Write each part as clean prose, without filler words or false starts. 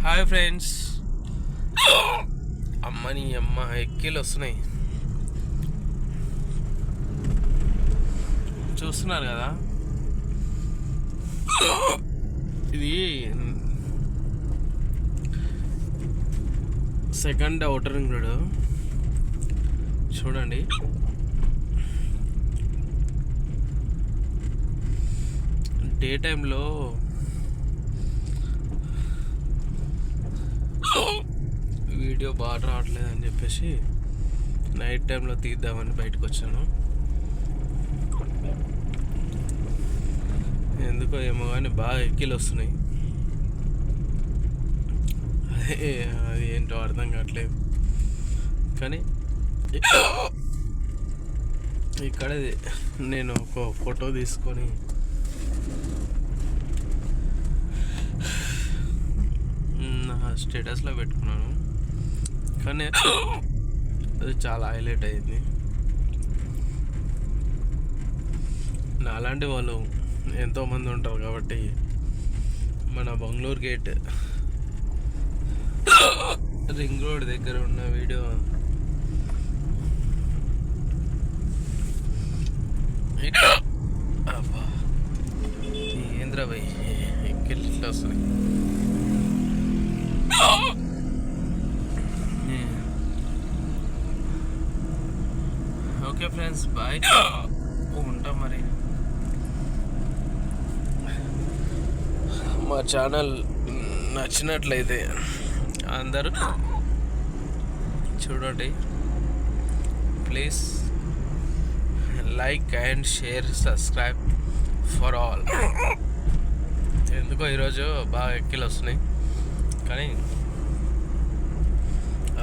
Hi friends. అమ్మని అమ్మ ఎక్కిలు వస్తున్నాయి, చూస్తున్నారు కదా. ఇది సెకండ్ అవుటర్ రింగ్ రోడ్ చూడండి. డే టైంలో వీడియో బాగా రావట్లేదని చెప్పేసి నైట్ టైంలో తీద్దామని బయటకు వచ్చాను. ఎందుకో ఏమో కానీ బాగా ఎక్కిలు వస్తున్నాయి. అది ఏంటో అర్థం కావట్లేదు. కానీ ఇక్కడ నేను ఒక ఫోటో తీసుకొని నా స్టేటస్లో పెట్టుకున్నాను. కానీ అది చాలా హైలైట్ అయింది. నాలాంటి వాళ్ళు ఎంతోమంది ఉంటారు కాబట్టి మన బంగ్లూరు గేట్ రింగ్ రోడ్ దగ్గర ఉన్న వీడియో ఏంద్రబాయ్ ఎక్కిట్లా వస్తుంది. ఓకే ఫ్రెండ్స్, బాయ్, ఉంటాం మరి. మా ఛానల్ నచ్చినట్లయితే అందరూ చూడండి. Please like and share, subscribe for all. ఎందుకో ఈరోజు బాగా ఎక్కిలు వస్తున్నాయి, కానీ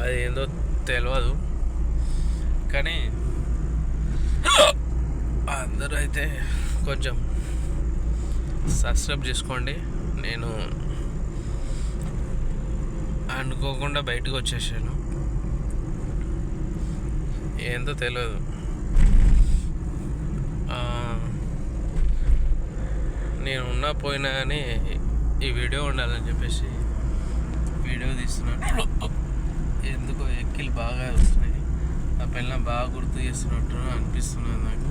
అది ఏందో తెలియదు. కానీ అందరూ అయితే కొంచెం సబ్స్క్రైబ్ చేసుకోండి. నేను అనుకోకుండా బయటకు వచ్చేసాను, ఏందో తెలియదు. నేను ఉన్నా పోయినా కానీ ఈ వీడియో ఉండాలని చెప్పేసి వీడియో తీస్తున్నాను. ఎందుకో ఎక్కిలు బాగా వస్తున్నాయి. నా పిల్లలు బాగా గుర్తు చేస్తున్నట్టు అనిపిస్తున్నది నాకు.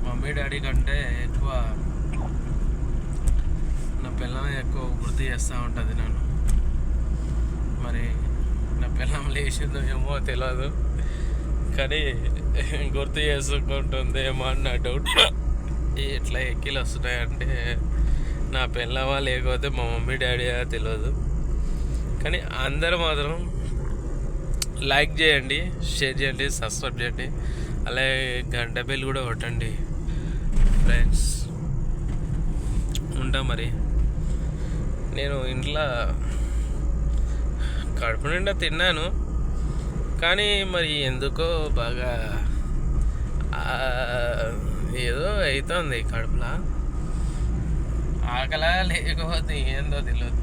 మమ్మీ డాడీ కంటే ఎక్కువ నా పిల్లమే ఎక్కువ గుర్తు చేస్తూ ఉంటుంది నన్ను. మరి నా పిల్లం లేచిందో ఏమో తెలియదు, కానీ గుర్తు చేసుకుంటుందేమో అని నా డౌట్. ఎట్లా ఎక్కిలు వస్తున్నాయంటే నా పిల్లమా లేకపోతే మా మమ్మీ డాడీ తెలియదు. కానీ అందరూ మాత్రం లైక్ చేయండి, షేర్ చేయండి, సబ్స్క్రైబ్ చేయండి, అలాగే గంట బెల్ కూడా కొట్టండి ఫ్రెండ్స్. ఉంటా మరి. నేను ఇంట్లో కడుపు నిండా తిన్నాను, కానీ మరి ఎందుకో బాగా ఏదో అవుతుంది కడుపులా. ఆకలా లేకపోతే ఏందో తెలియదు,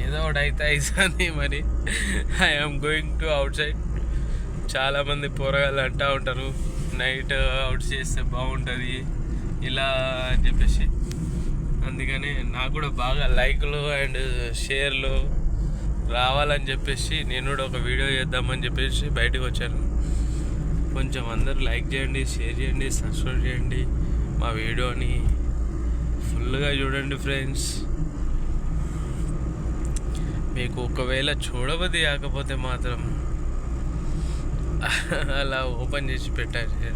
ఏదో ఒకటి అయితే అవుతుంది. మరి I'm going to out side. చాలామంది పోరగాళ్ళు అంటూ ఉంటారు నైట్ అవుట్ చేస్తే బాగుంటుంది ఇలా అని చెప్పేసి. అందుకని నాకు కూడా బాగా లైక్లు అండ్ షేర్లు రావాలని చెప్పేసి నేను కూడా ఒక వీడియో చేద్దామని చెప్పేసి బయటకు వచ్చాను. కొంచెం అందరూ లైక్ చేయండి, షేర్ చేయండి, సబ్స్క్రైబ్ చేయండి. మా వీడియోని ఫుల్గా చూడండి ఫ్రెండ్స్. మీకు ఒకవేళ చూడబుద్ధి కాకపోతే మాత్రం అలా ఓపెన్ చేసి పెట్టండి.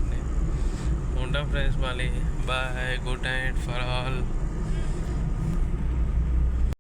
ఉంటాం ఫ్రెండ్స్, మళ్ళీ bye, good night for all.